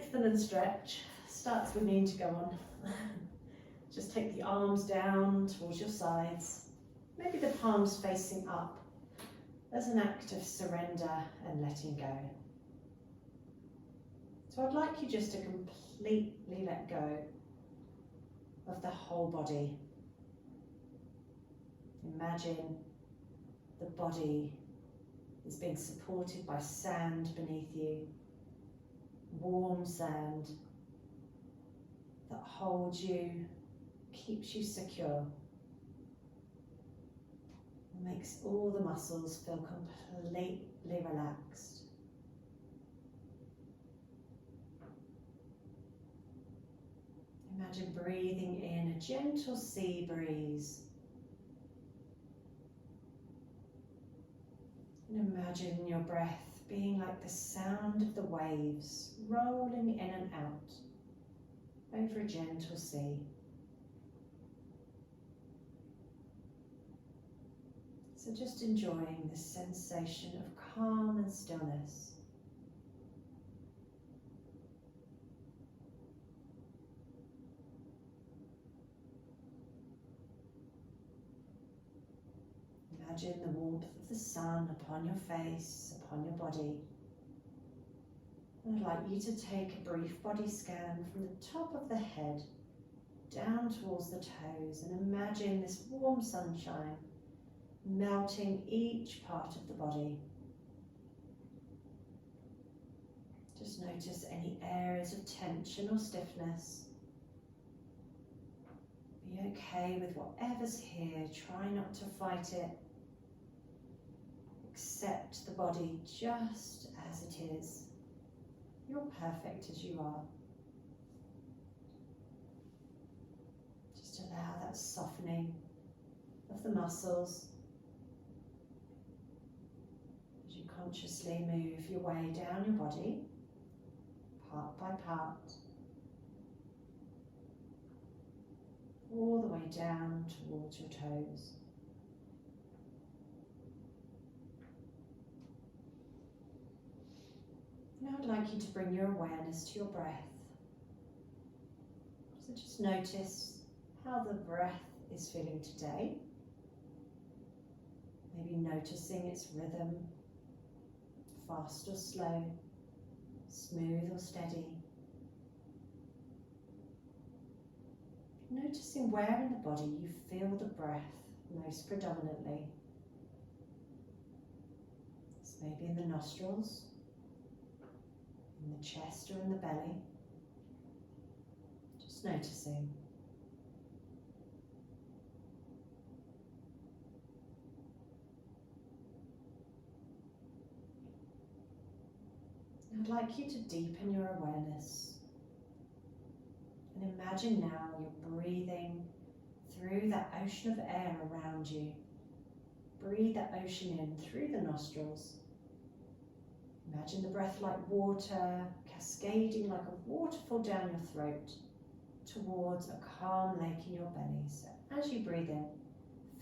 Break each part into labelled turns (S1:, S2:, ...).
S1: lengthen and stretch. Starts with me to go on. Just take the arms down towards your sides. Maybe the palms facing up as an act of surrender and letting go. So I'd like you just to completely let go of the whole body. Imagine the body is being supported by sand beneath you, warm sand that holds you, keeps you secure, makes all the muscles feel completely relaxed. Imagine breathing in a gentle sea breeze. And imagine your breath being like the sound of the waves rolling in and out over a gentle sea. So just enjoying this sensation of calm and stillness. Imagine the warmth of the sun upon your face, upon your body. And I'd like you to take a brief body scan from the top of the head down towards the toes, and imagine this warm sunshine melting each part of the body. Just notice any areas of tension or stiffness. Be okay with whatever's here. Try not to fight it. Accept the body just as it is. You're perfect as you are. Just allow that softening of the muscles as you consciously move your way down your body, part by part, all the way down towards your toes. Now I'd like you to bring your awareness to your breath. So just notice how the breath is feeling today. Maybe noticing its rhythm, fast or slow, smooth or steady. Noticing where in the body you feel the breath most predominantly. It's maybe in the nostrils, in the chest or in the belly. Just noticing. I'd like you to deepen your awareness and imagine now you're breathing through that ocean of air around you. Breathe that ocean in through the nostrils. Imagine the breath like water, cascading like a waterfall down your throat towards a calm lake in your belly. So as you breathe in,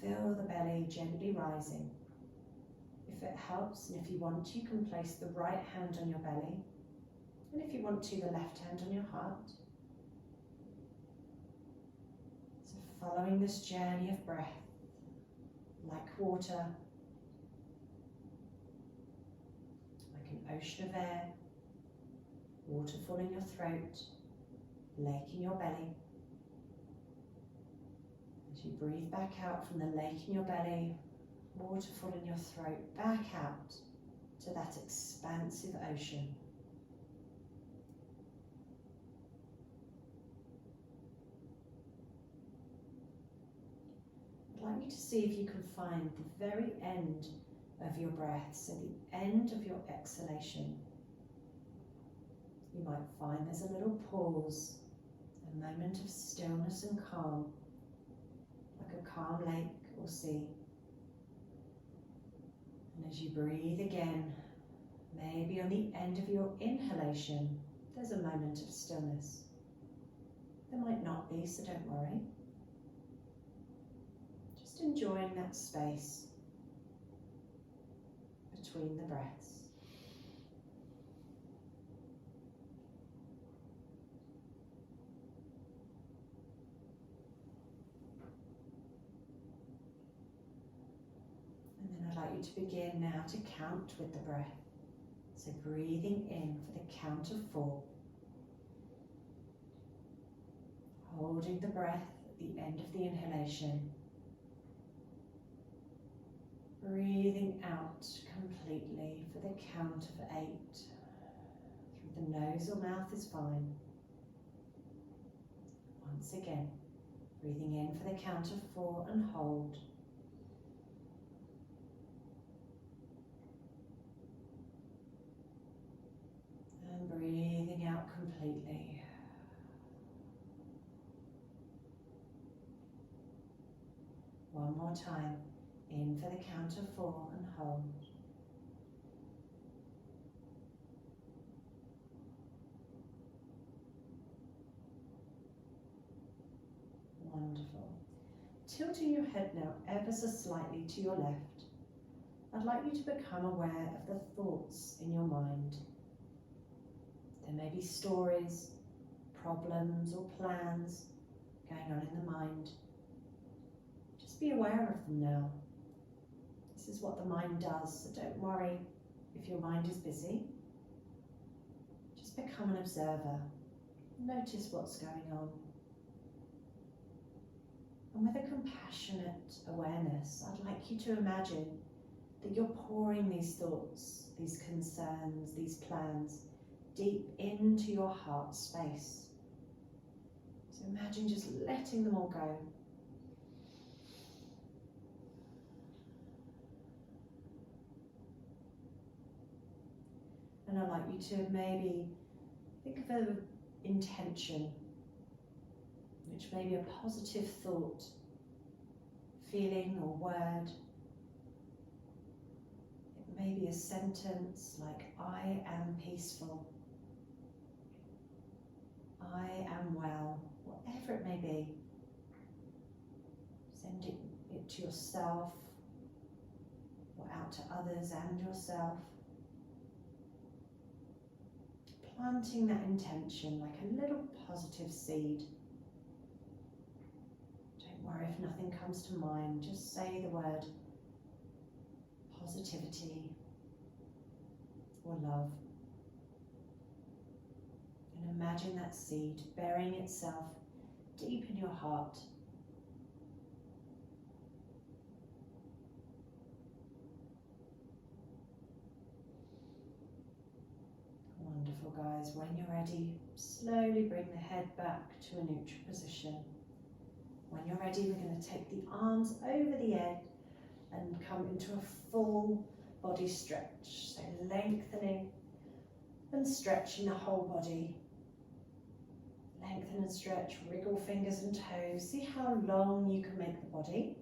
S1: feel the belly gently rising. If it helps, and if you want to, you can place the right hand on your belly, and if you want to, the left hand on your heart. So following this journey of breath, like water, an ocean of air, waterfall in your throat, lake in your belly. As you breathe back out from the lake in your belly, waterfall in your throat, back out to that expansive ocean. I'd like you to see if you can find the very end of your breath, so the end of your exhalation. You might find there's a little pause, a moment of stillness and calm, like a calm lake or sea. And as you breathe again, maybe on the end of your inhalation, there's a moment of stillness. There might not be, so don't worry. Just enjoying that space between the breaths. you to begin now to count with the breath. So breathing in for the count of 4. Holding the breath at the end of the inhalation. Breathing out completely for the count of 8. Through the nose or mouth is fine. Once again, breathing in for the count of 4 and hold. And breathing out completely. One more time. In for the count of 4 and hold. Wonderful. Tilting your head now ever so slightly to your left, I'd like you to become aware of the thoughts in your mind. There may be stories, problems or plans going on in the mind. Just be aware of them now. This is what the mind does, so don't worry if your mind is busy. Just become an observer. Notice what's going on. And with a compassionate awareness, I'd like you to imagine that you're pouring these thoughts, these concerns, these plans deep into your heart space. So imagine just letting them all go. And I'd like you to maybe think of an intention, which may be a positive thought, feeling or word. It may be a sentence like, I am peaceful, I am well, whatever it may be. Send it to yourself or out to others and yourself. Planting that intention like a little positive seed. Don't worry if nothing comes to mind, just say the word positivity or love. And imagine that seed burying itself deep in your heart. Wonderful, guys. When you're ready, slowly bring the head back to a neutral position. When you're ready, we're going to take the arms over the head and come into a full body stretch. So lengthening and stretching the whole body. Lengthen and stretch, wriggle fingers and toes. See how long you can make the body.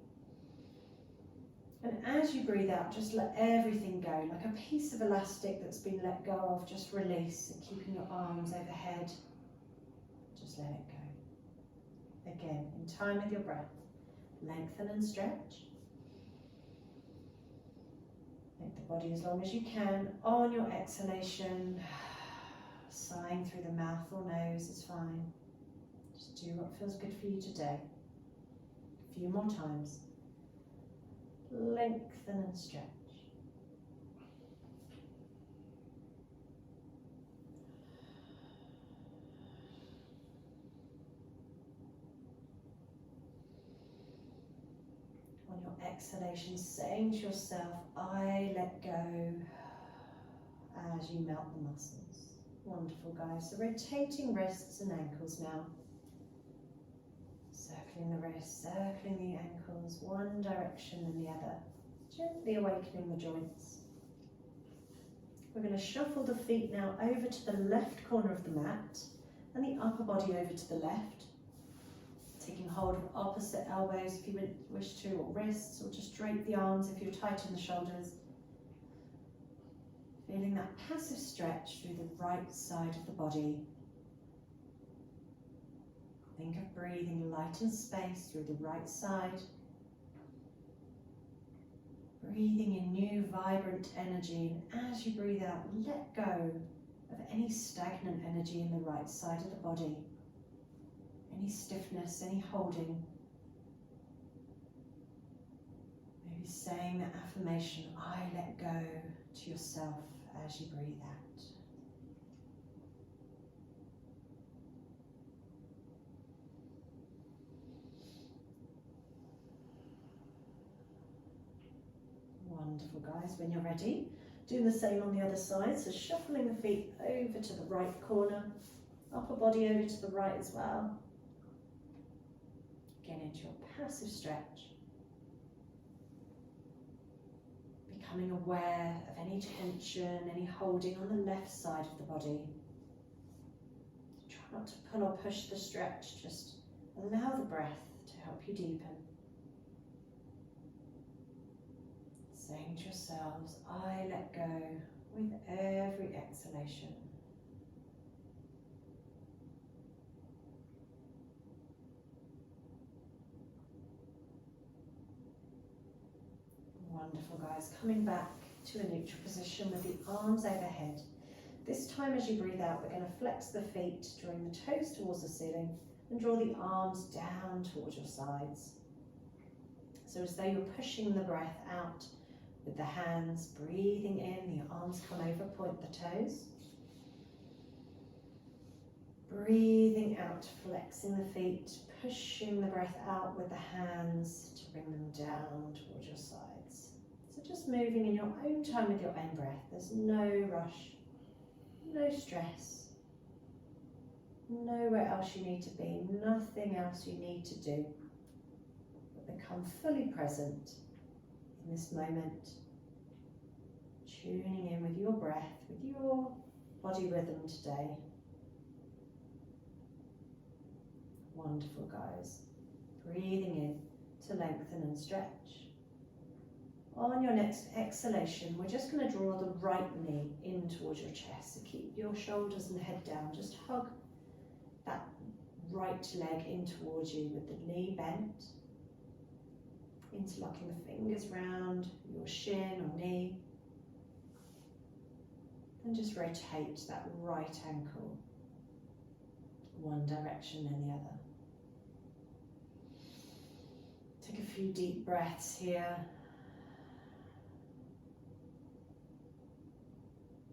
S1: And as you breathe out, just let everything go, like a piece of elastic that's been let go of, just release, and keeping your arms overhead, just let it go. Again, in time with your breath, lengthen and stretch. Make the body as long as you can. On your exhalation, sighing through the mouth or nose is fine. Just do what feels good for you today. A few more times. Lengthen and stretch. On your exhalation, saying to yourself, I let go, as you melt the muscles. Wonderful, guys. So rotating wrists and ankles now. Circling the wrists, circling the ankles, one direction and the other. Gently awakening the joints. We're going to shuffle the feet now over to the left corner of the mat and the upper body over to the left. Taking hold of opposite elbows if you wish to, or wrists, or just drape the arms if you're tight in the shoulders. Feeling that passive stretch through the right side of the body. Think of breathing light and space through the right side. Breathing in new, vibrant energy, and as you breathe out, let go of any stagnant energy in the right side of the body. Any stiffness, any holding. Maybe saying that affirmation, I let go, to yourself as you breathe out. Wonderful, guys. When you're ready, do the same on the other side. So shuffling the feet over to the right corner, upper body over to the right as well. Get into your passive stretch. Becoming aware of any tension, any holding on the left side of the body. Try not to pull or push the stretch, just allow the breath to help you deepen. Saying to yourselves, I let go with every exhalation. Wonderful, guys. Coming back to a neutral position with the arms overhead. This time as you breathe out, we're going to flex the feet, drawing the toes towards the ceiling, and draw the arms down towards your sides. So as though you're pushing the breath out with the hands, breathing in, the arms come over, point the toes. Breathing out, flexing the feet, pushing the breath out with the hands to bring them down towards your sides. So just moving in your own time with your own breath. There's no rush, no stress, nowhere else you need to be, nothing else you need to do. But become fully present in this moment, tuning in with your breath, with your body rhythm today. Wonderful, guys. Breathing in to lengthen and stretch. On your next exhalation, we're just going to draw the right knee in towards your chest. So keep your shoulders and head down. Just hug that right leg in towards you with the knee bent. Interlocking the fingers round your shin or knee. And just rotate that right ankle one direction then the other. Take a few deep breaths here.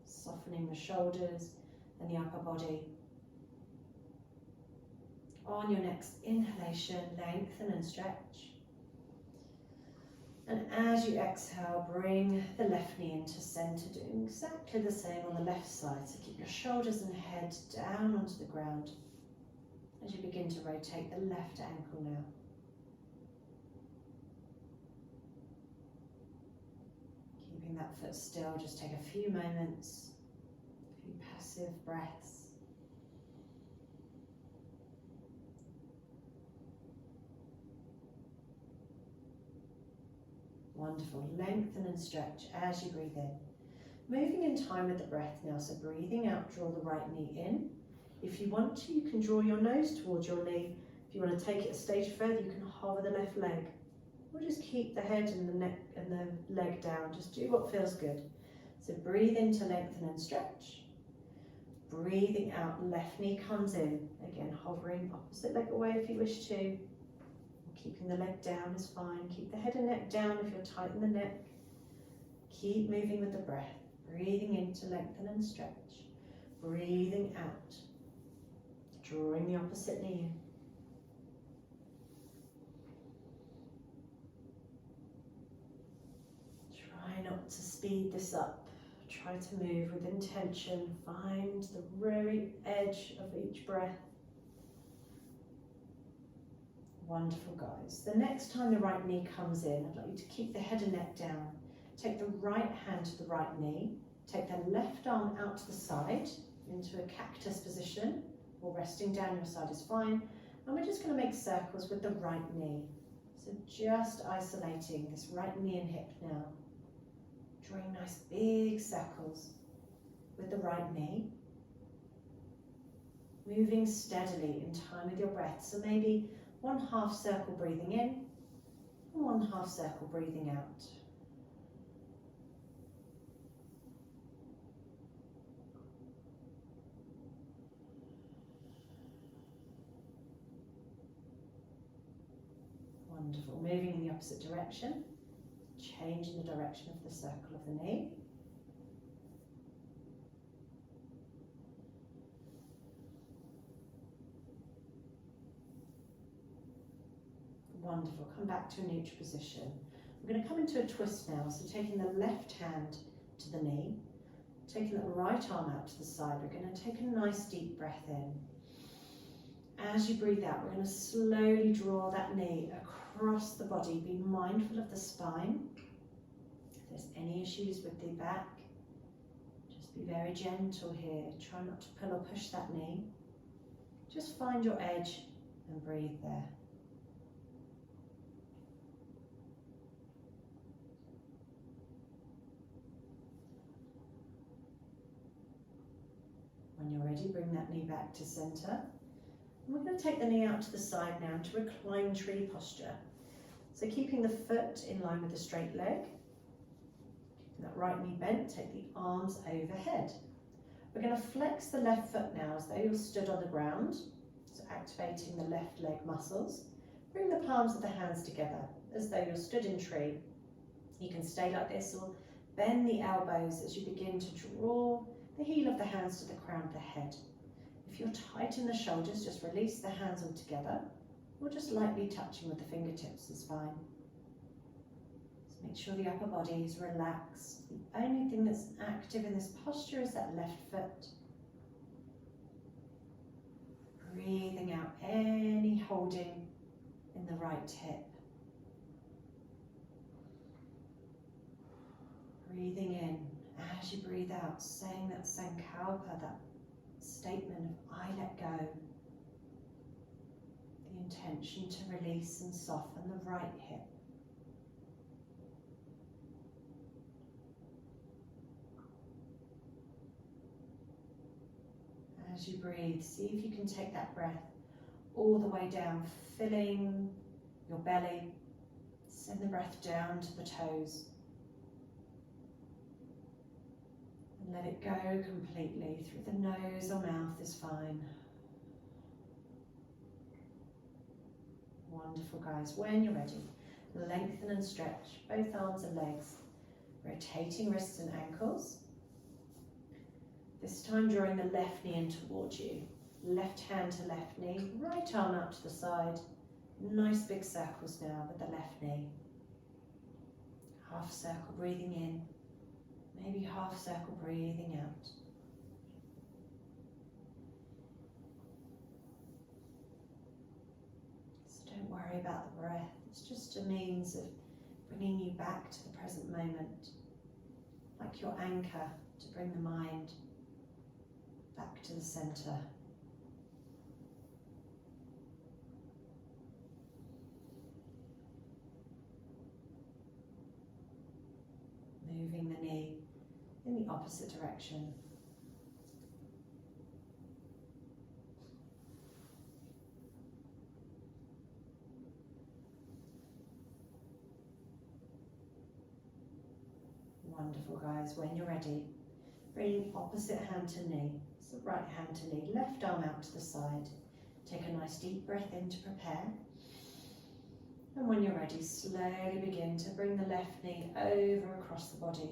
S1: Softening the shoulders and the upper body. On your next inhalation, lengthen and stretch. And as you exhale, bring the left knee into center, doing exactly the same on the left side. So keep your shoulders and head down onto the ground as you begin to rotate the left ankle now. Keeping that foot still, just take a few moments, a few passive breaths. Wonderful. Lengthen and stretch as you breathe in. Moving in time with the breath now, so breathing out, draw the right knee in. If you want to, you can draw your nose towards your knee. If you want to take it a stage further, you can hover the left leg. Or just keep the head and the neck and the leg down. Just do what feels good. So breathe in to lengthen and stretch. Breathing out, left knee comes in. Again, hovering opposite leg away if you wish to. Keeping the leg down is fine. Keep the head and neck down if you're tight in the neck. Keep moving with the breath. Breathing in to lengthen and stretch. Breathing out. Drawing the opposite knee in. Try not to speed this up. Try to move with intention. Find the very edge of each breath. Wonderful, guys. The next time the right knee comes in, I'd like you to keep the head and neck down. Take the right hand to the right knee. Take the left arm out to the side into a cactus position, or resting down your side is fine. And we're just going to make circles with the right knee. So just isolating this right knee and hip now. Drawing nice big circles with the right knee. Moving steadily in time with your breath. So maybe 1/2 circle breathing in and 1/2 circle breathing out. Wonderful. Moving in the opposite direction. changing the direction of the circle of the knee. Wonderful. Come back to a neutral position. We're going to come into a twist now. So taking the left hand to the knee, taking that right arm out to the side. We're going to take a nice deep breath in. As you breathe out, we're going to slowly draw that knee across the body. Be mindful of the spine. If there's any issues with the back, just be very gentle here. Try not to pull or push that knee. Just find your edge and breathe there. When you're ready, bring that knee back to centre. And we're going to take the knee out to the side now to recline tree posture. So keeping the foot in line with the straight leg. Keeping that right knee bent, take the arms overhead. We're going to flex the left foot now as though you're stood on the ground. So activating the left leg muscles. Bring the palms of the hands together as though you're stood in tree. You can stay like this or bend the elbows as you begin to draw the heel of the hands to the crown of the head. If you're tight in the shoulders, just release the hands all together, or just lightly touching with the fingertips is fine. So make sure the upper body is relaxed. The only thing that's active in this posture is that left foot. Breathing out any holding in the right hip. Breathing in. As you breathe out, saying that sankalpa, that statement of I let go. The intention to release and soften the right hip. As you breathe, see if you can take that breath all the way down, filling your belly. Send the breath down to the toes. And let it go completely through the nose or mouth is fine. Wonderful, guys. When you're ready, lengthen and stretch both arms and legs, rotating wrists and ankles. This time drawing the left knee in towards you. Left hand to left knee, right arm out to the side. Nice big circles now with the left knee. Half circle breathing in. Maybe half circle breathing out. So don't worry about the breath. It's just a means of bringing you back to the present moment. Like your anchor to bring the mind back to the centre. Moving the knee in the opposite direction. Wonderful, guys. When you're ready, bring opposite hand to knee. So right hand to knee, left arm out to the side. Take a nice deep breath in to prepare. And when you're ready, slowly begin to bring the left knee over across the body.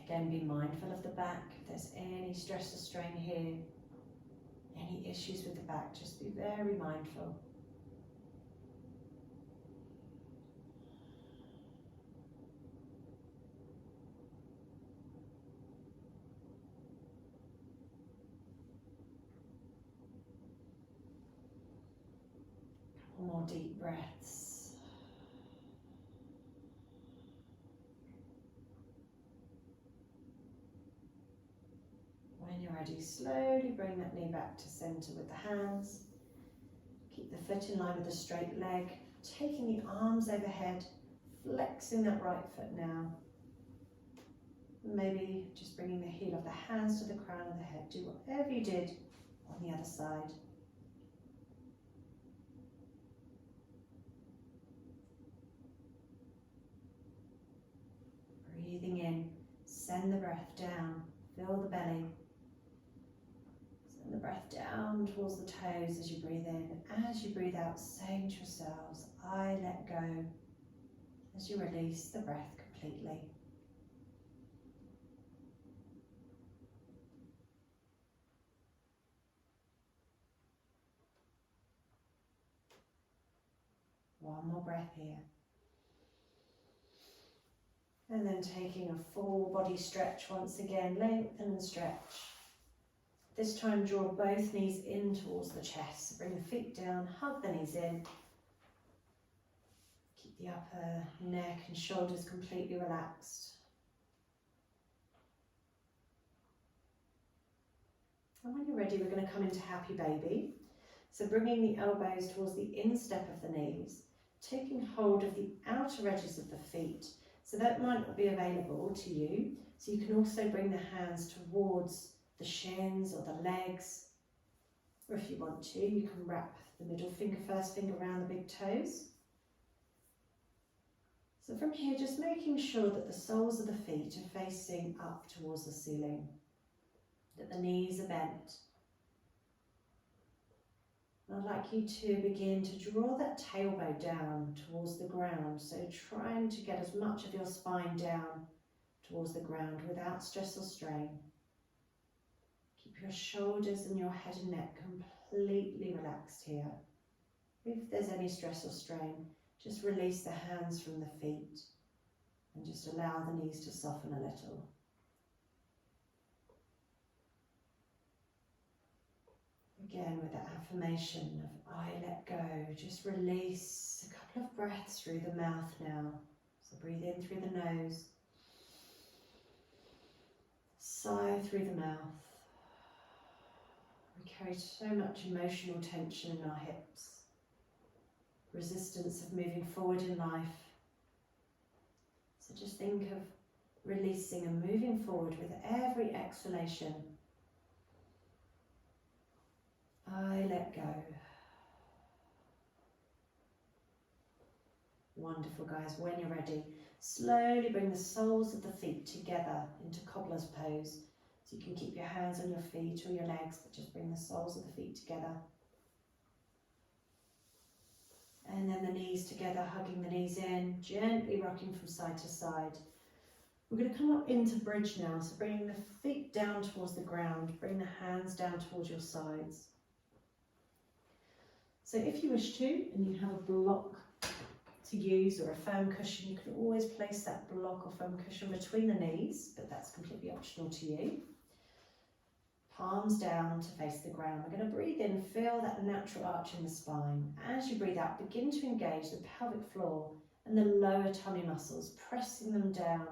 S1: Again, be mindful of the back. If there's any stress or strain here, any issues with the back, just be very mindful. Couple more deep breaths. When you're ready, slowly bring that knee back to centre with the hands. Keep the foot in line with the straight leg, taking the arms overhead, flexing that right foot now. Maybe just bringing the heel of the hands to the crown of the head. Do whatever you did on the other side. Breathing in, send the breath down, fill the belly. Send the breath down towards the toes as you breathe in. As you breathe out, saying to yourselves, I let go. As you release, the breath completely. One more breath here. And then taking a full body stretch once again, lengthen and stretch. This time draw both knees in towards the chest. Bring the feet down, hug the knees in. Keep the upper neck and shoulders completely relaxed. And when you're ready, we're going to come into happy baby. So bringing the elbows towards the instep of the knees, taking hold of the outer edges of the feet. So that might not be available to you. So you can also bring the hands towards the shins or the legs. Or if you want to, you can wrap the middle finger, first finger around the big toes. So from here, just making sure that the soles of the feet are facing up towards the ceiling, that the knees are bent. And I'd like you to begin to draw that tailbone down towards the ground. So trying to get as much of your spine down towards the ground without stress or strain. Keep your shoulders and your head and neck completely relaxed here. If there's any stress or strain, just release the hands from the feet and just allow the knees to soften a little. Again, with that affirmation of I let go, just release a couple of breaths through the mouth now. So breathe in through the nose, sigh through the mouth. We carry so much emotional tension in our hips, resistance of moving forward in life. So just think of releasing and moving forward with every exhalation. I let go. Wonderful, guys. When you're ready, slowly bring the soles of the feet together into cobbler's pose. So you can keep your hands on your feet or your legs, but just bring the soles of the feet together. And then the knees together, hugging the knees in, gently rocking from side to side. We're going to come up into bridge now, so bringing the feet down towards the ground, bring the hands down towards your sides. So if you wish to, and you have a block to use or a foam cushion, you can always place that block or foam cushion between the knees, but that's completely optional to you. Palms down to face the ground. We're going to breathe in, feel that natural arch in the spine. As you breathe out, begin to engage the pelvic floor and the lower tummy muscles, pressing them down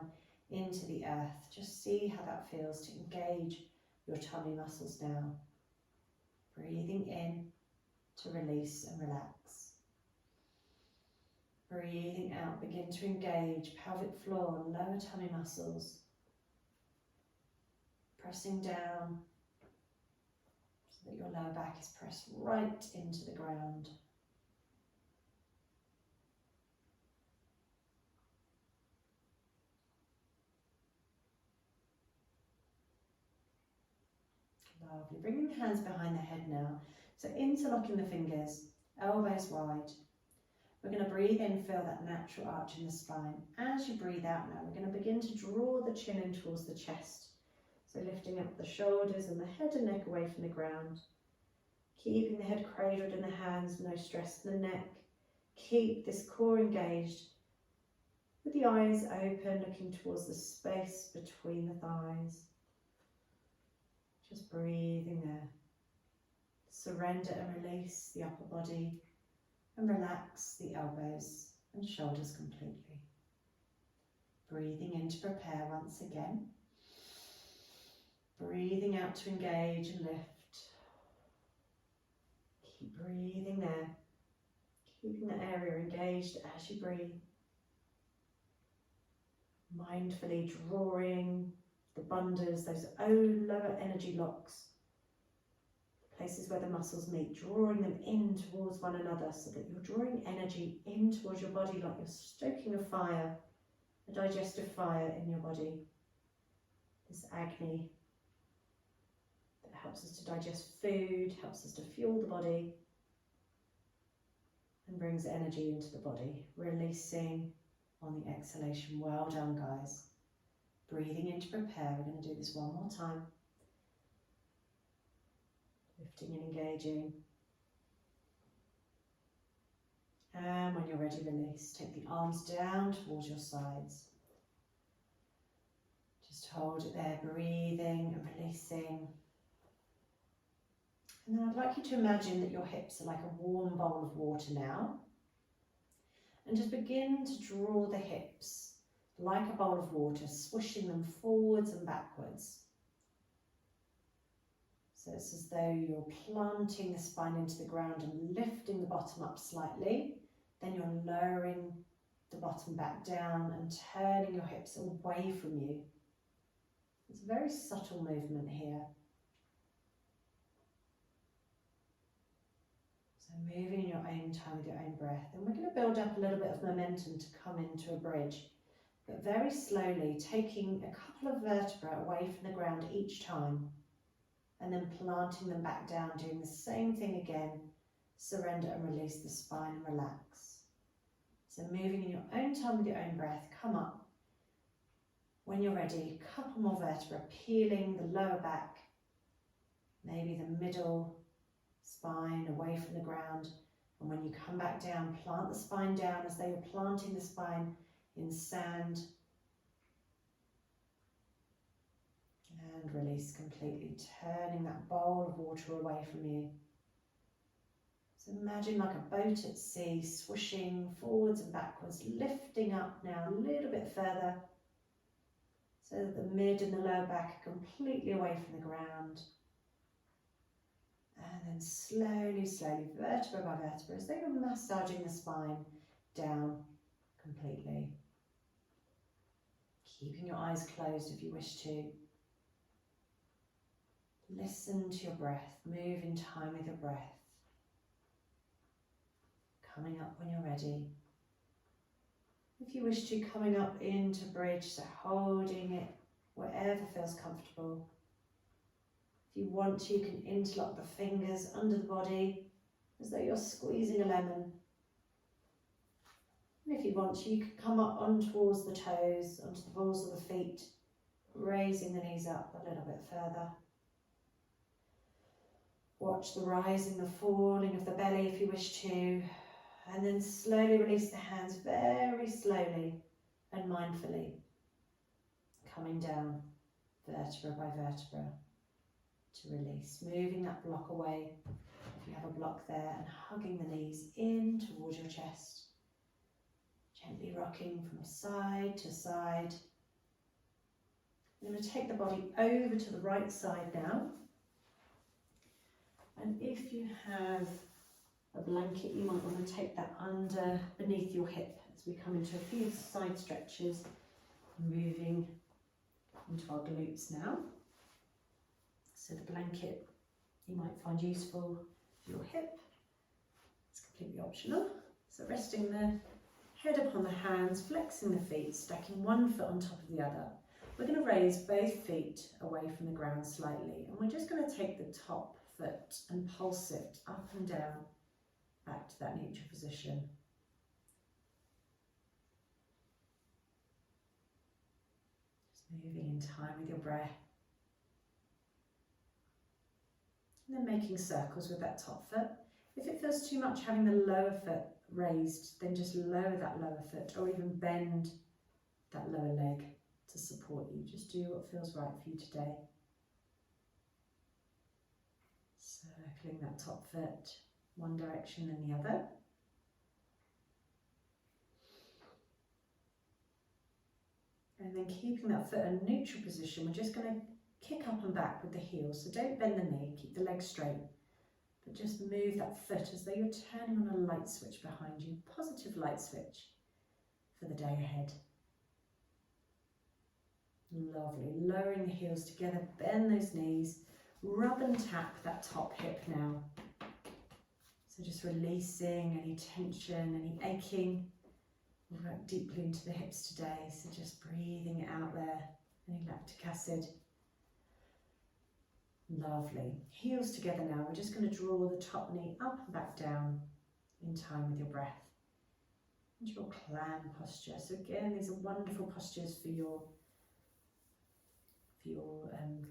S1: into the earth. Just see how that feels to engage your tummy muscles now. Breathing in to release and relax. Breathing out, begin to engage pelvic floor and lower tummy muscles. Pressing down so that your lower back is pressed right into the ground. Lovely. Bringing the hands behind the head now. So interlocking the fingers, elbows wide. We're going to breathe in, feel that natural arch in the spine. As you breathe out now, we're going to begin to draw the chin in towards the chest. So lifting up the shoulders and the head and neck away from the ground. Keeping the head cradled in the hands, no stress in the neck. Keep this core engaged with the eyes open, looking towards the space between the thighs. Just breathing there. Surrender and release the upper body and relax the elbows and shoulders completely. Breathing in to prepare once again. Breathing out to engage and lift. Keep breathing there. Keeping the area engaged as you breathe. Mindfully drawing the bandhas, those lower energy locks, places where the muscles meet, drawing them in towards one another so that you're drawing energy in towards your body like you're stoking a fire, a digestive fire in your body. This Agni that helps us to digest food, helps us to fuel the body and brings energy into the body, releasing on the exhalation. Well done, guys. Breathing in to prepare. We're going to do this one more time. Lifting and engaging. And when you're ready, release. Take the arms down towards your sides. Just hold it there, breathing and releasing. And then I'd like you to imagine that your hips are like a warm bowl of water now. And just begin to draw the hips like a bowl of water, swishing them forwards and backwards. So it's as though you're planting the spine into the ground and lifting the bottom up slightly. Then you're lowering the bottom back down and turning your hips away from you. It's a very subtle movement here. So moving in your own time with your own breath. And we're going to build up a little bit of momentum to come into a bridge. But very slowly, taking a couple of vertebrae away from the ground each time. And then planting them back down, doing the same thing again. Surrender and release the spine and relax. So moving in your own time with your own breath, come up. When you're ready, a couple more vertebrae, peeling the lower back, maybe the middle spine away from the ground. And when you come back down, plant the spine down as though you're planting the spine in sand. And release completely, turning that bowl of water away from you. So imagine like a boat at sea, swishing forwards and backwards, lifting up now a little bit further, so that the mid and the lower back are completely away from the ground. And then slowly, slowly, vertebra by vertebra, as though you're massaging the spine down completely. Keeping your eyes closed if you wish to. Listen to your breath, move in time with your breath. Coming up when you're ready. If you wish to, coming up into bridge, so holding it wherever feels comfortable. If you want to, you can interlock the fingers under the body as though you're squeezing a lemon. And if you want to, you can come up on towards the toes, onto the balls of the feet, raising the knees up a little bit further. Watch the rising, the falling of the belly if you wish to, and then slowly release the hands very slowly and mindfully, coming down vertebra by vertebra to release, moving that block away if you have a block there, and hugging the knees in towards your chest, gently rocking from side to side. I'm going to take the body over to the right side now. And if you have a blanket, you might want to take that under beneath your hip as we come into a few side stretches, moving into our glutes now. So the blanket you might find useful for your hip. It's completely optional. So resting the head upon the hands, flexing the feet, stacking one foot on top of the other. We're going to raise both feet away from the ground slightly, and we're just going to take the top foot and pulse it up and down back to that neutral position. Just moving in time with your breath. And then making circles with that top foot. If it feels too much having the lower foot raised, then just lower that lower foot, or even bend that lower leg to support you. Just do what feels right for you today. Circling that top foot one direction and the other. And then keeping that foot in a neutral position, we're just going to kick up and back with the heels. So don't bend the knee, keep the leg straight, but just move that foot as though you're turning on a light switch behind you, positive light switch for the day ahead. Lovely, lowering the heels together, bend those knees, rub and tap that top hip now. So just releasing any tension, any aching. We'll work deeply into the hips today, so just breathing it out there, any lactic acid. Lovely. Heels together now. We're just going to draw the top knee up and back down in time with your breath. into your clam posture. So again, these are wonderful postures for your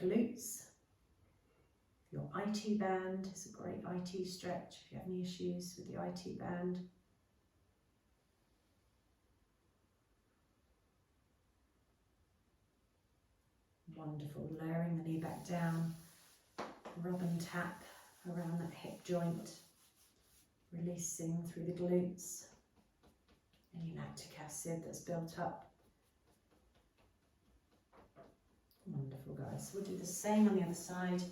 S1: glutes. Your IT band is a great IT stretch if you have any issues with the IT band. Wonderful, lowering the knee back down, rub and tap around that hip joint, releasing through the glutes, any lactic acid that's built up. Wonderful, guys. So we'll do the same on the other side.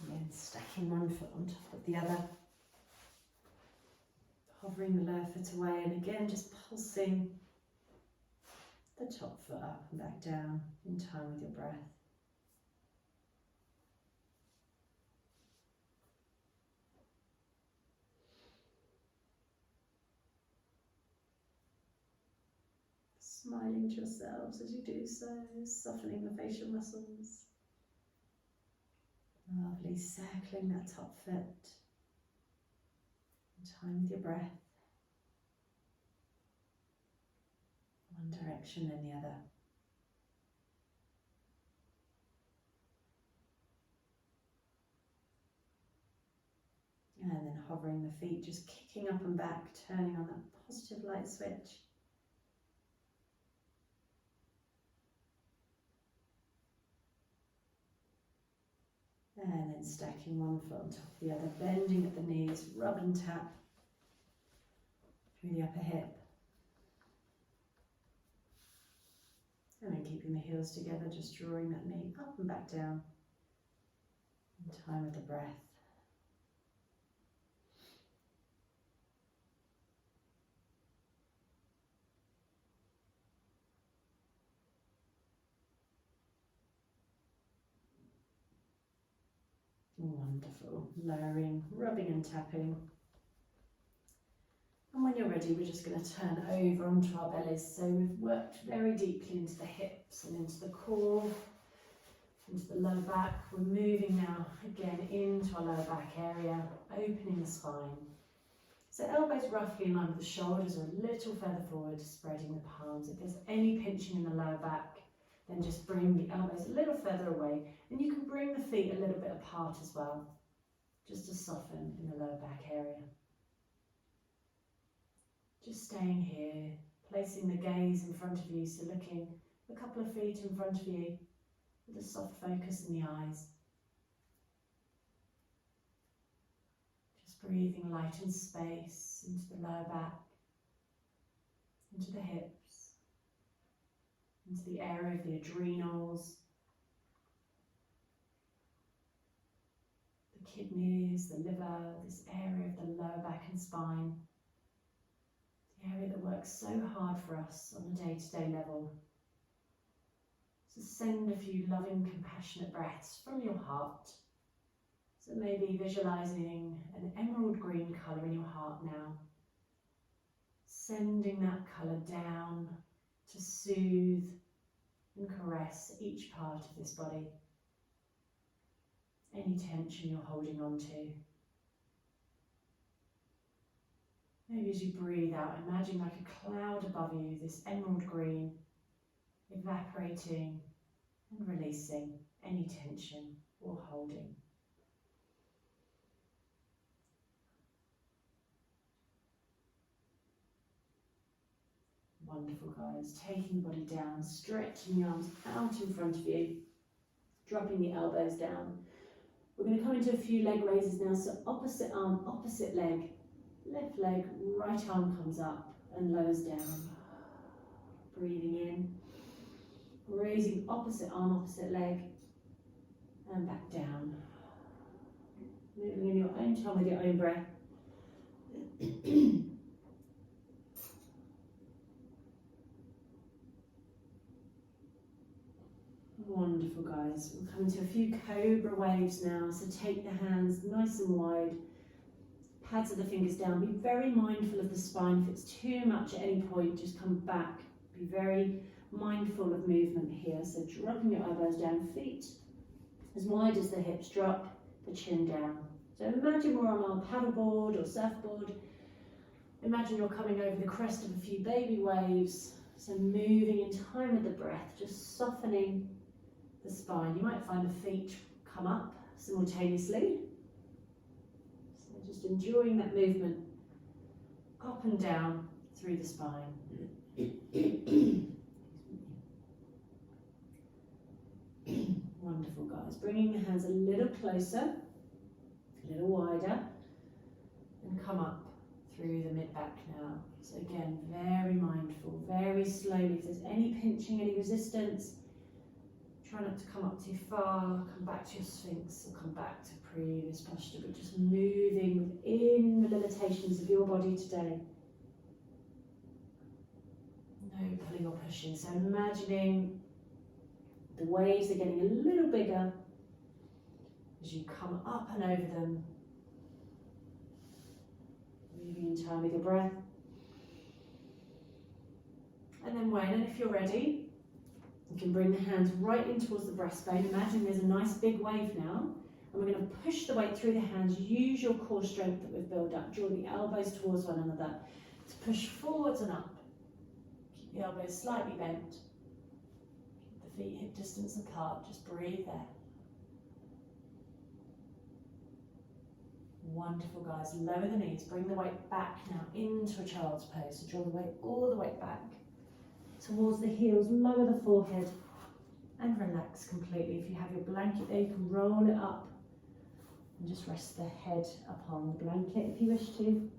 S1: Again, stacking one foot on top of the other, hovering the lower foot away, and again just pulsing the top foot up and back down in time with your breath. Smiling to yourselves as you do so, softening the facial muscles. Lovely, circling that top foot in time with your breath. One direction then the other. And then hovering the feet, just kicking up and back, turning on that positive light switch. And then stacking one foot on top of the other, bending at the knees, rub and tap through the upper hip. And then keeping the heels together, just drawing that knee up and back down in time with the breath. Wonderful. Lowering, rubbing and tapping. And when you're ready, we're just going to turn over onto our bellies. So we've worked very deeply into the hips and into the core, into the lower back. We're moving now again into our lower back area, opening the spine. So elbows roughly in line with the shoulders, or a little further forward, spreading the palms. If there's any pinching in the lower back, then just bring the elbows a little further away, and you can bring the feet a little bit apart as well, just to soften in the lower back area. Just staying here, placing the gaze in front of you, so looking a couple of feet in front of you with a soft focus in the eyes. Just breathing light and space into the lower back, into the hips, into the area of the adrenals, the kidneys, the liver, this area of the lower back and spine, the area that works so hard for us on a day-to-day level. So send a few loving, compassionate breaths from your heart. So maybe visualizing an emerald green colour in your heart now, sending that colour down to soothe and caress each part of this body. Any tension you're holding on to. Maybe as you breathe out, imagine like a cloud above you, this emerald green, evaporating and releasing any tension or holding. Wonderful, guys. Taking the body down, stretching the arms out in front of you, dropping the elbows down. We're going to come into a few leg raises now. So opposite arm, opposite leg, left leg, right arm comes up and lowers down. Breathing in, raising opposite arm, opposite leg, and back down. Moving in your own time with your own breath. Wonderful, guys. We'll come into a few cobra waves now. So take the hands nice and wide, pads of the fingers down. Be very mindful of the spine. If it's too much at any point, just come back. Be very mindful of movement here. So dropping your elbows down, feet as wide as the hips, drop the chin down. So imagine we're on our paddleboard or surfboard, Imagine you're coming over the crest of a few baby waves, so moving in time with the breath, just softening the spine. You might find the feet come up simultaneously. So just enjoying that movement up and down through the spine. Wonderful, guys. Bringing the hands a little closer, a little wider, and come up through the mid-back now. So again, very mindful, very slowly. If there's any pinching, any resistance, try not to come up too far, come back to your sphinx, or come back to previous posture, but just moving within the limitations of your body today. No pulling or pushing. So imagining the waves are getting a little bigger as you come up and over them. Moving in time with your breath. And then when, and if you're ready, you can bring the hands right in towards the breastbone. Imagine there's a nice big wave now. And we're going to push the weight through the hands. Use your core strength that we've built up. Draw the elbows towards one another to push forwards and up. Keep the elbows slightly bent. Keep the feet hip distance apart. Just breathe there. Wonderful, guys. Lower the knees. Bring the weight back now into a child's pose. So draw the weight all the way back towards the heels. Lower the forehead and relax completely. If you have your blanket there, you can roll it up and just rest the head upon the blanket if you wish to.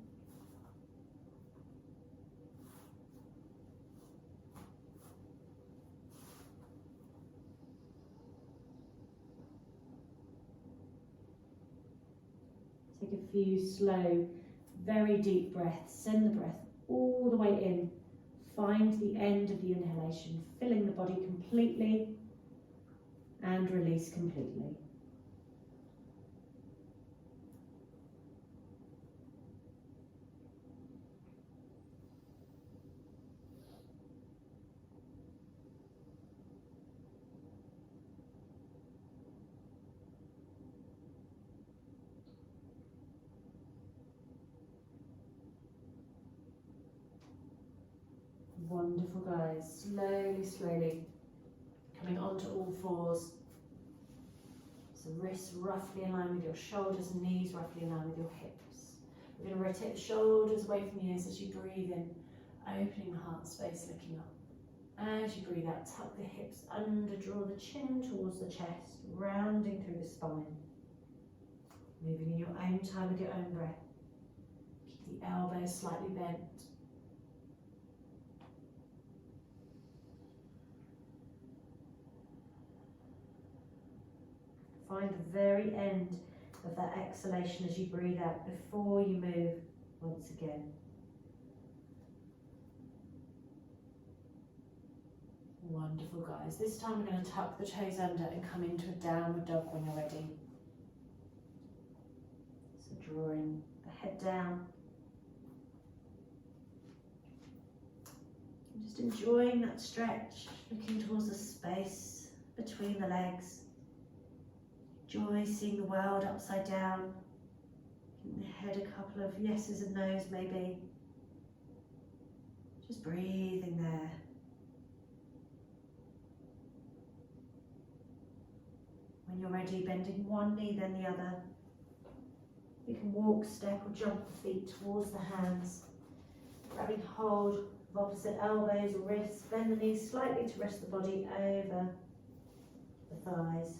S1: Take a few slow, very deep breaths. Send the breath all the way in. Find the end of the inhalation, filling the body completely, and release completely. Wonderful, guys. Slowly, slowly coming onto all fours. So wrists roughly in line with your shoulders and knees roughly in line with your hips. We're going to rotate the shoulders away from the ears as you breathe in, opening the heart space, looking up. As you breathe out, tuck the hips under, draw the chin towards the chest, rounding through the spine. Moving in your own time with your own breath. Keep the elbows slightly bent. Find the very end of that exhalation as you breathe out before you move once again. Wonderful, guys. This time we're going to tuck the toes under and come into a downward dog when you're ready. So drawing the head down. And just enjoying that stretch, looking towards the space between the legs. Enjoy seeing the world upside down. Giving the head a couple of yeses and nos maybe. Just breathing there. When you're ready, bending one knee then the other. You can walk, step or jump the feet towards the hands. Grabbing hold of opposite elbows or wrists. Bend the knees slightly to rest the body over the thighs.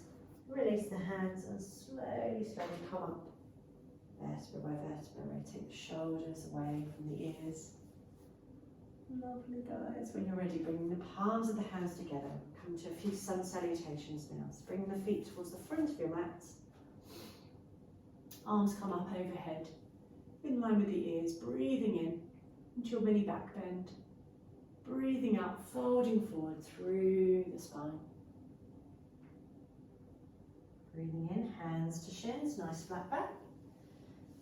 S1: Release the hands and slowly, slowly come up. Vertebra by vertebra, rotate the shoulders away from the ears. Lovely, guys. When you're ready, bringing the palms of the hands together. Come to a few sun salutations now. So bring the feet towards the front of your mats. Arms come up overhead, in line with the ears. Breathing in into your mini back bend. Breathing out, folding forward through the spine. Breathing in, hands to shins, nice flat back.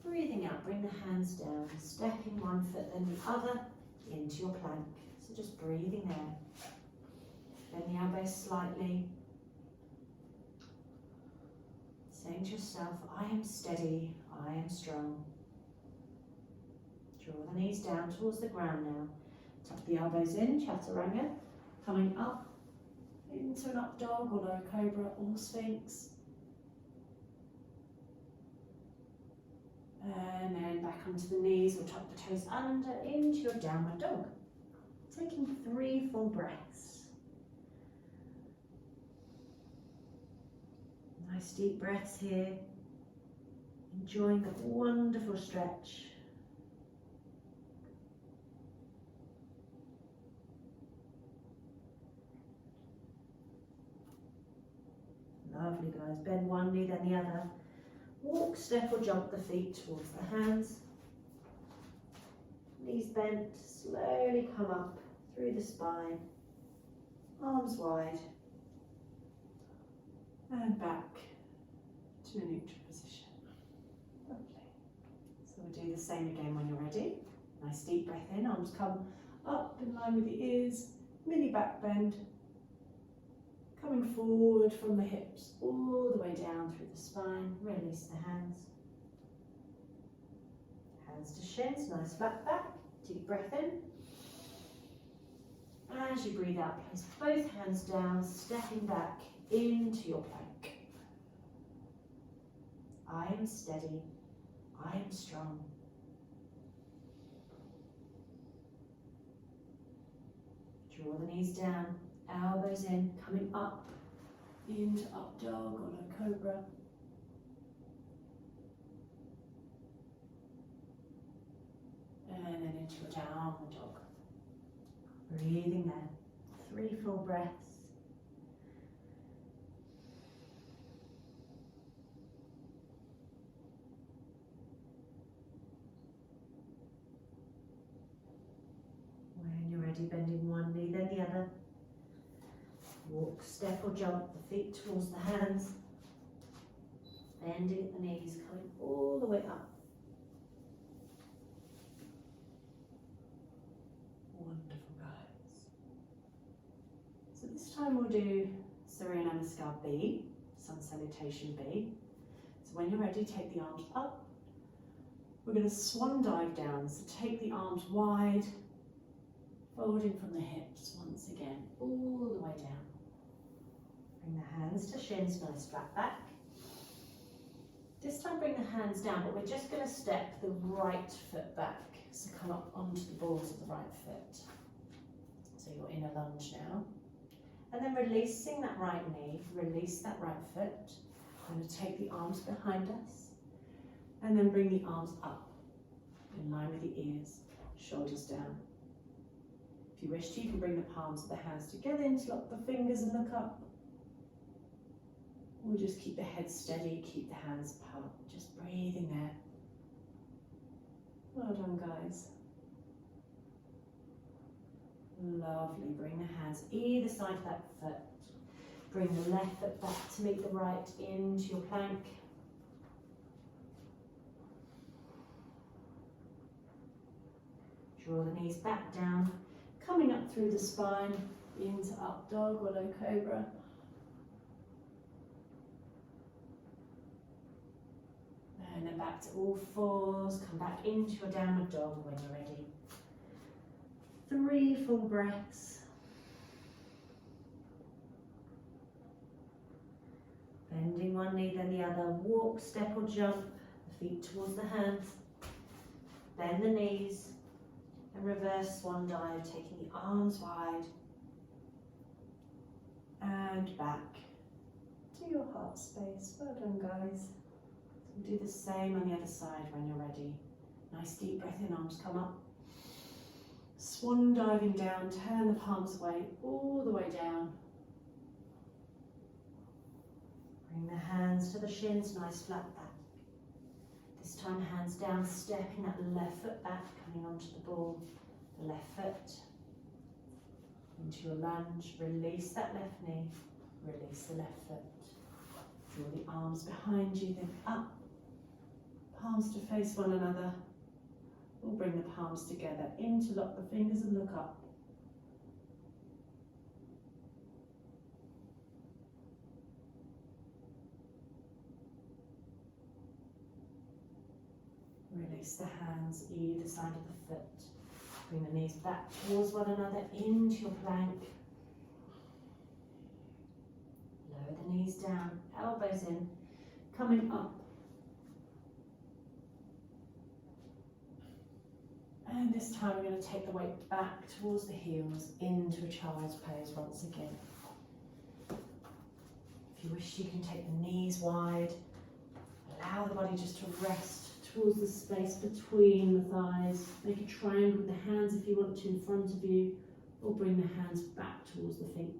S1: Breathing out, bring the hands down, stepping one foot then the other into your plank. So just breathing there. Bend the elbows slightly. Saying to yourself, I am steady, I am strong. Draw the knees down towards the ground now. Tuck the elbows in, chaturanga. Coming up into an up dog or low cobra or sphinx. And then back onto the knees or tuck the toes under into your downward dog. Taking 3 full breaths. Nice deep breaths here. Enjoying the wonderful stretch. Lovely, guys. Bend one knee, then the other. Walk, step or jump the feet towards the hands. Knees bent, slowly come up through the spine. Arms wide. And back to a neutral position. Lovely. So we'll do the same again when you're ready. Nice deep breath in, arms come up in line with the ears. Mini back bend. Coming forward from the hips, all the way down through the spine. Release the hands. Hands to shins, nice flat back. Deep breath in. As you breathe out, place both hands down, stepping back into your plank. I am steady. I am strong. Draw the knees down. Elbows in, coming up into up dog or low cobra. And then into your downward dog. Breathing there. 3 full breaths. When you're ready, bending one knee, then the other. Walk, step or jump the feet towards the hands. Bending at the knees, coming all the way up. Wonderful, guys. So this time we'll do Surya Namaskar B, Sun Salutation B. So when you're ready, take the arms up. We're going to swan dive down, so take the arms wide, folding from the hips once again, all the way down. Bring the hands to shins, nice flat back. This time bring the hands down, but we're just going to step the right foot back. So come up onto the balls of the right foot. So you're in a lunge now. And then releasing that right knee, release that right foot. I'm going to take the arms behind us. And then bring the arms up, in line with the ears, shoulders down. If you wish to, you can bring the palms of the hands together, interlock the fingers and look up. We'll just keep the head steady, keep the hands apart, just breathing there. Well done, guys. Lovely, bring the hands either side of that foot. Bring the left foot back to meet the right into your plank. Draw the knees back down, coming up through the spine, into up dog or low cobra. And then back to all fours, come back into a downward dog when you're ready. 3 full breaths. Bending one knee, then the other. Walk, step or jump the feet towards the hands. Bend the knees and reverse swan dive, taking the arms wide. And back to your heart space. Well done, guys. We'll do the same on the other side when you're ready. Nice deep breath in, arms come up. Swan diving down, turn the palms away, all the way down. Bring the hands to the shins, nice flat back. This time hands down, stepping that left foot back, coming onto the ball. The left foot into your lunge, release that left knee, release the left foot. Draw the arms behind you, then up. Palms to face one another. We'll bring the palms together, interlock the fingers and look up. Release the hands either side of the foot. Bring the knees back towards one another into your plank. Lower the knees down, elbows in, coming up. And this time we're going to take the weight back towards the heels into a child's pose once again. If you wish, you can take the knees wide. Allow the body just to rest towards the space between the thighs. Make a triangle with the hands if you want to in front of you, or bring the hands back towards the feet.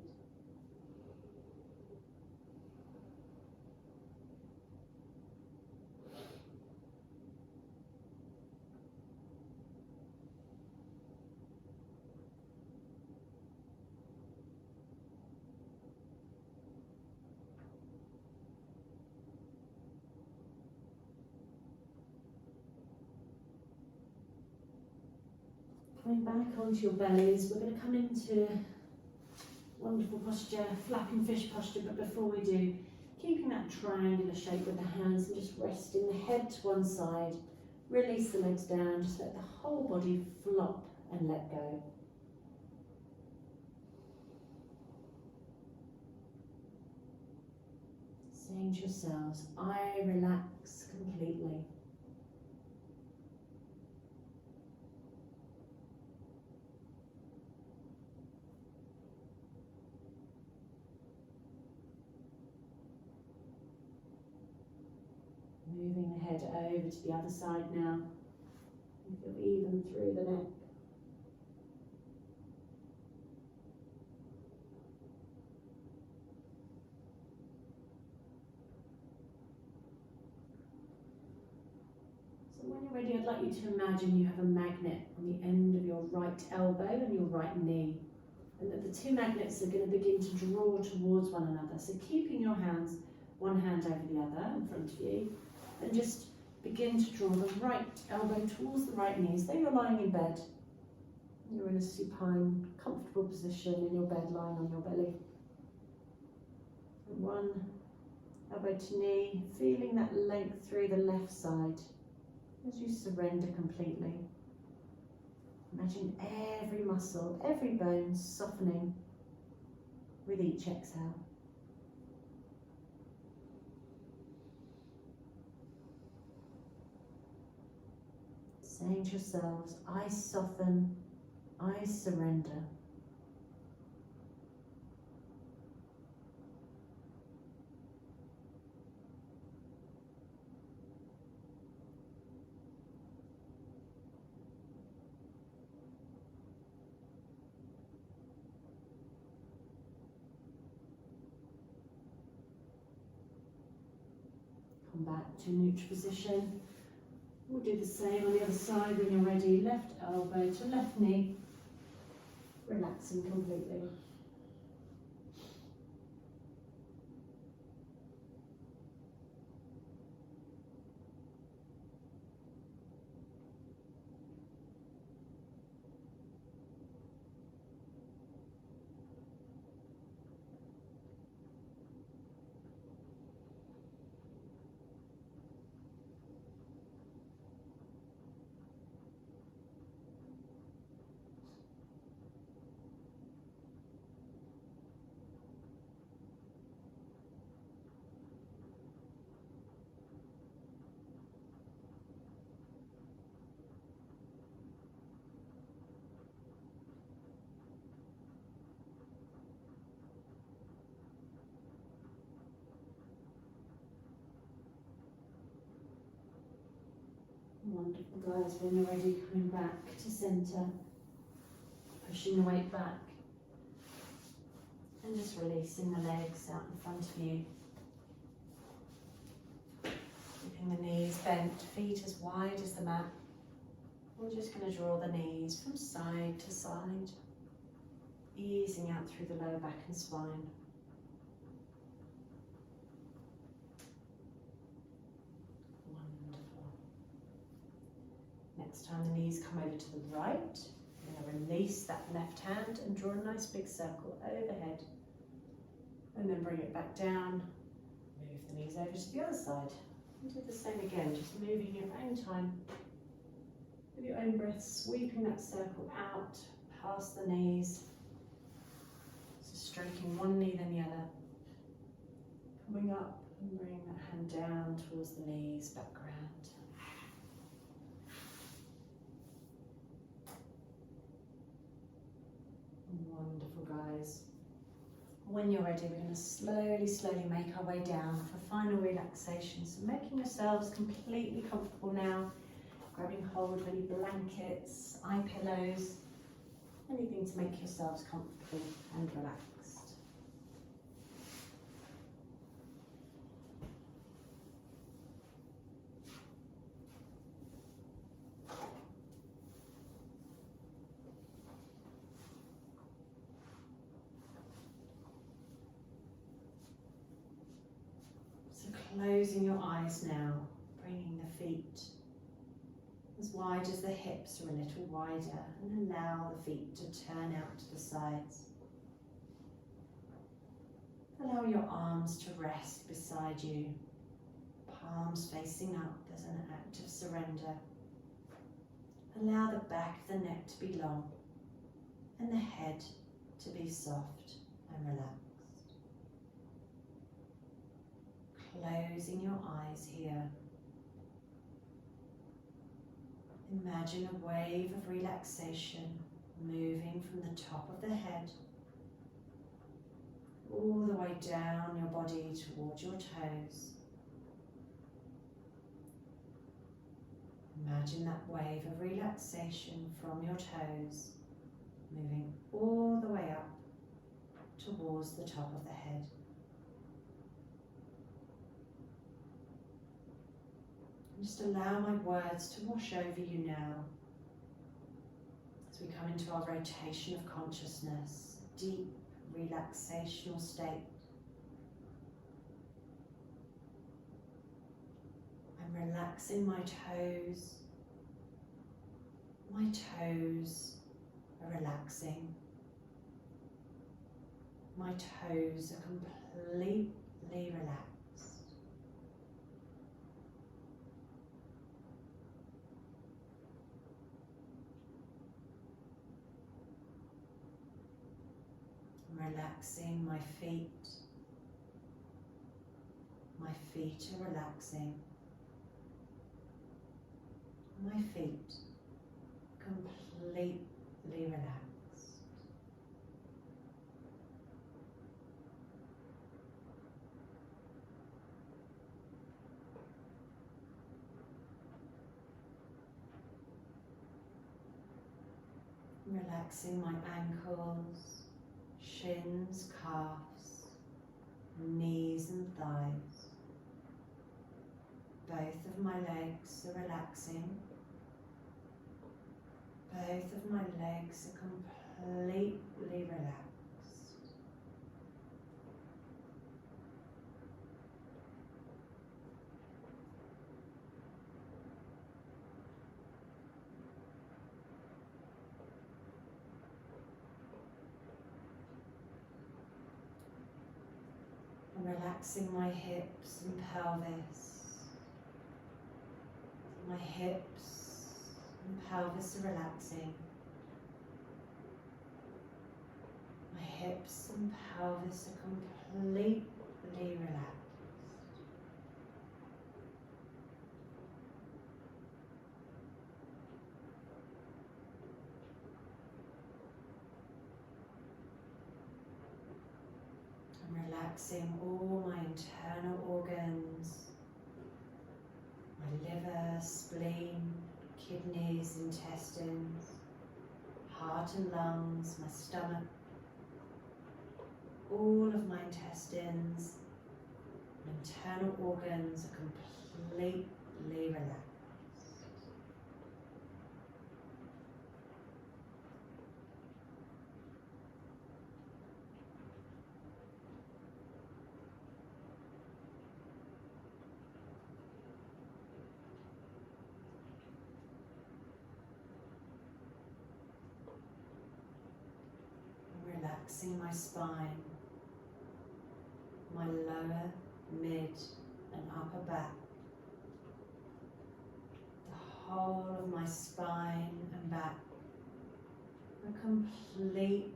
S1: Coming back onto your bellies, we're going to come into wonderful posture, flapping fish posture, but before we do, keeping that triangular shape with the hands and just resting the head to one side, release the legs down, just let the whole body flop and let go. Saying to yourselves, I relax completely. Moving the head over to the other side now. You feel even through the neck. So when you're ready, I'd like you to imagine you have a magnet on the end of your right elbow and your right knee. And that the two magnets are going to begin to draw towards one another. So keeping your hands, one hand over the other in front of you, and just begin to draw the right elbow towards the right knee. So you're lying in bed. You're in a supine, comfortable position in your bed, lying on your belly. And one elbow to knee, feeling that length through the left side as you surrender completely. Imagine every muscle, every bone softening with each exhale. Saying to yourselves, I soften, I surrender. Come back to neutral position. We'll do the same on the other side when you're ready. Left elbow to left knee, relaxing completely. Wonderful, guys. When you're ready, coming back to centre, pushing the weight back, and just releasing the legs out in front of you. Keeping the knees bent, feet as wide as the mat. We're just going to draw the knees from side to side, easing out through the lower back and spine. Next time the knees come over to the right, you're going to release that left hand and draw a nice big circle overhead. And then bring it back down, move the knees over to the other side. And do the same again, just moving your own time With your own breath, sweeping that circle out past the knees. So stroking one knee then the other. Coming up and bringing that hand down towards the knees, back round. Wonderful, guys. When you're ready, we're going to slowly make our way down for final relaxation. So making yourselves completely comfortable now, grabbing hold of any blankets, eye pillows, anything to make yourselves comfortable and relaxed. Closing your eyes now, bringing the feet as wide as the hips or a little wider, and allow the feet to turn out to the sides. Allow your arms to rest beside you, palms facing up as an act of surrender. Allow the back of the neck to be long and the head to be soft and relaxed. Closing your eyes here. Imagine a wave of relaxation moving from the top of the head all the way down your body towards your toes. Imagine that wave of relaxation from your toes moving all the way up towards the top of the head. Just allow my words to wash over you now as we come into our rotation of consciousness, deep relaxational state. I'm relaxing my toes. My toes are relaxing. My toes are completely relaxed. Relaxing my feet. My feet are relaxing. My feet completely relaxed. Relaxing my ankles, shins, calves, knees and thighs. Both of my legs are relaxing. Both of my legs are completely relaxed. I'm relaxing my hips and pelvis. My hips and pelvis are relaxing. My hips and pelvis are completely relaxed. I'm relaxing all my internal organs. My liver, spleen, kidneys, intestines, heart and lungs, my stomach, all of my intestines, internal organs are completely relaxed. Relaxing my spine, my lower, mid and upper back, the whole of my spine and back are completely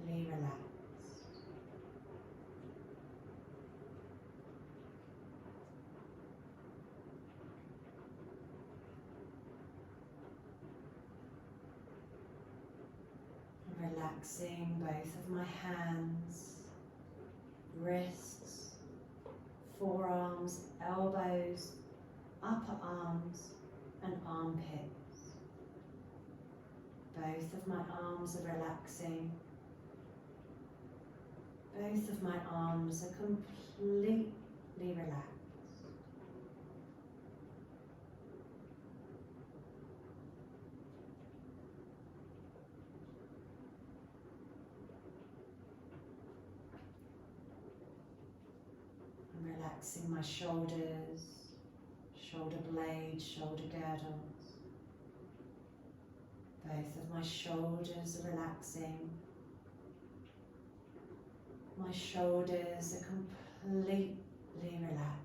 S1: relaxed. Relaxing both of my hands, wrists, forearms, elbows, upper arms and armpits. Both of my arms are relaxing. Both of my arms are completely relaxed. I'm relaxing my shoulders, shoulder blades, shoulder girdles. Both of my shoulders are relaxing. My shoulders are completely relaxed.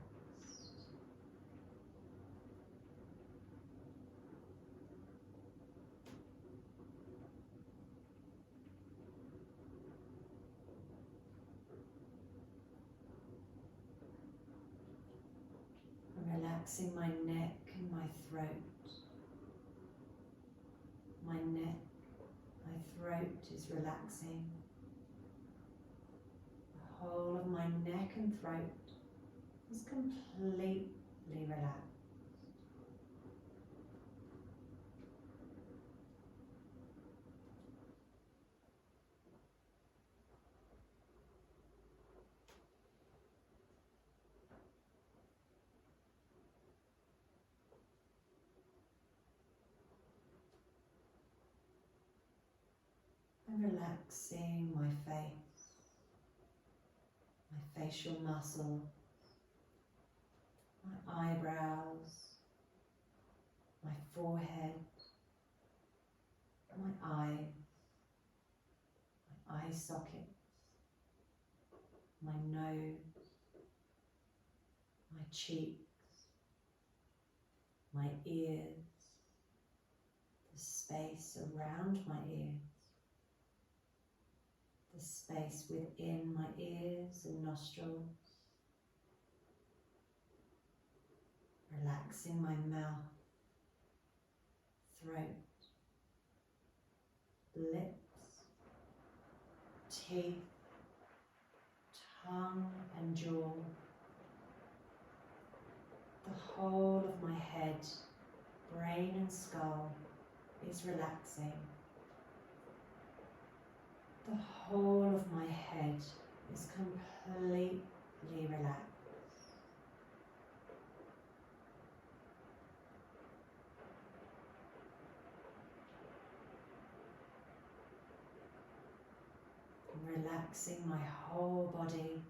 S1: I'm relaxing my neck and my throat. My neck, my throat is relaxing. The whole of my neck and throat is completely relaxed. I'm relaxing my face, my facial muscles, my eyebrows, my forehead, my eyes, my eye sockets, my nose, my cheeks, my ears, the space around my ears, the space within my ears and nostrils, relaxing my mouth, throat, lips, teeth, tongue and jaw. The whole of my head, brain and skull is relaxing. The whole of my head is completely relaxed. I'm relaxing my whole body.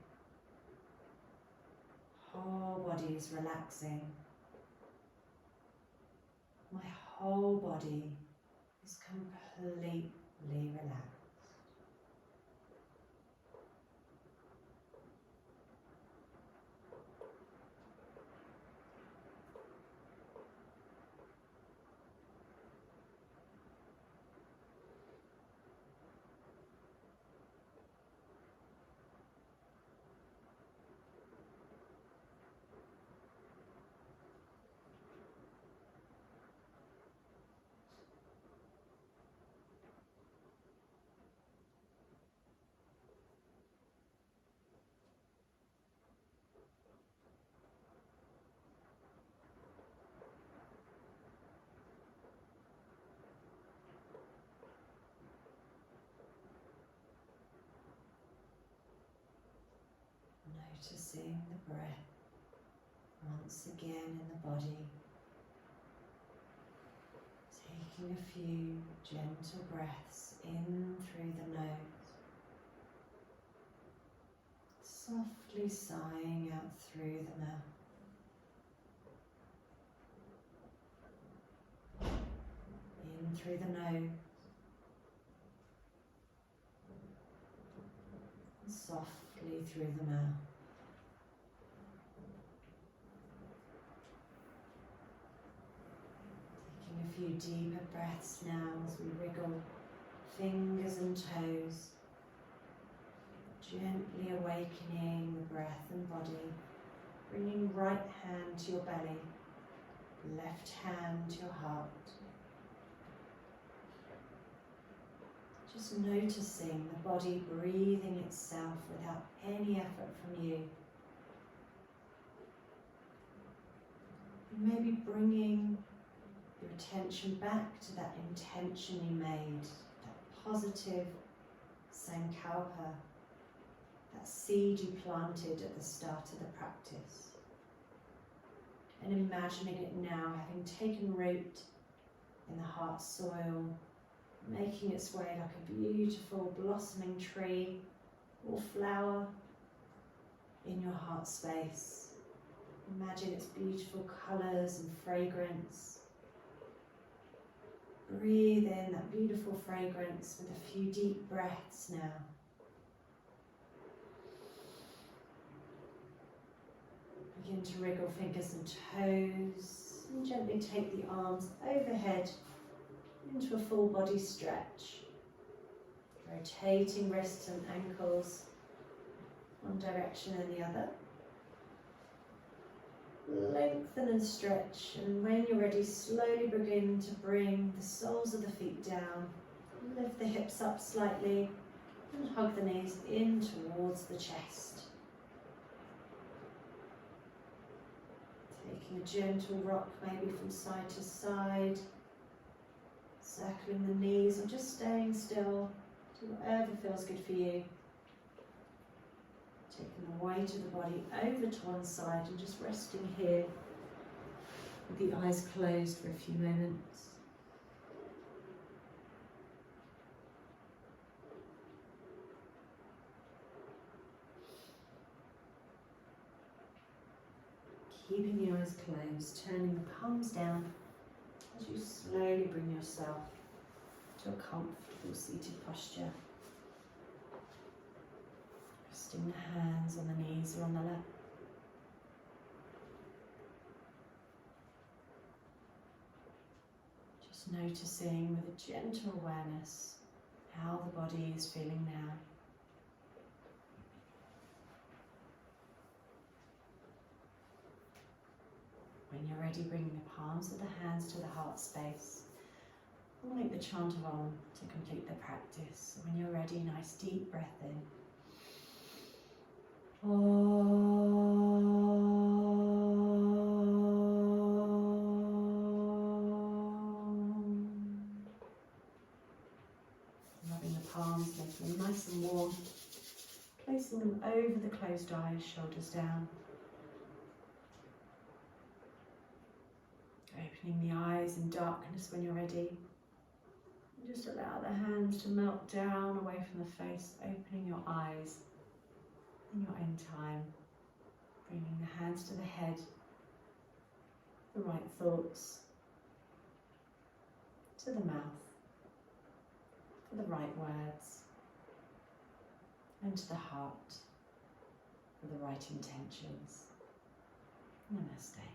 S1: Whole body is relaxing. My whole body is completely relaxed. Noticing the breath once again in the body, taking a few gentle breaths in through the nose, softly sighing out through the mouth. In through the nose, and softly through the mouth. few deeper breaths now as we wriggle fingers and toes, gently awakening the breath and body, bringing right hand to your belly, left hand to your heart. Just noticing the body breathing itself without any effort from you. And maybe bringing your attention back to that intention you made, that positive sankalpa, that seed you planted at the start of the practice. And imagining it now having taken root in the heart soil, making its way like a beautiful blossoming tree or flower in your heart space. Imagine its beautiful colours and fragrance. Breathe in that beautiful fragrance with a few deep breaths now. Begin to wriggle fingers and toes and gently take the arms overhead into a full body stretch. Rotating wrists and ankles one direction and the other. Lengthen and stretch, and when you're ready, slowly begin to bring the soles of the feet down. Lift the hips up slightly and hug the knees in towards the chest. Taking a gentle rock maybe from side to side, circling the knees and just staying still to whatever feels good for you. Taking the weight of the body over to one side and just resting here with the eyes closed for a few moments. Keeping the eyes closed, turning the palms down as you slowly bring yourself to a comfortable seated posture. Resting the hands on the knees or on the lap. Just noticing with a gentle awareness how the body is feeling now. When you're ready, bring the palms of the hands to the heart space. We'll make the chant of Om to complete the practice. When you're ready, nice deep breath in. Rubbing the palms, making them nice and warm. Placing them over the closed eyes, shoulders down. Opening the eyes in darkness when you're ready. And just allow the hands to melt down away from the face, opening your eyes in your own time. Bringing the hands to the head, the right thoughts, to the mouth, for the right words, and to the heart, for the right intentions. Namaste.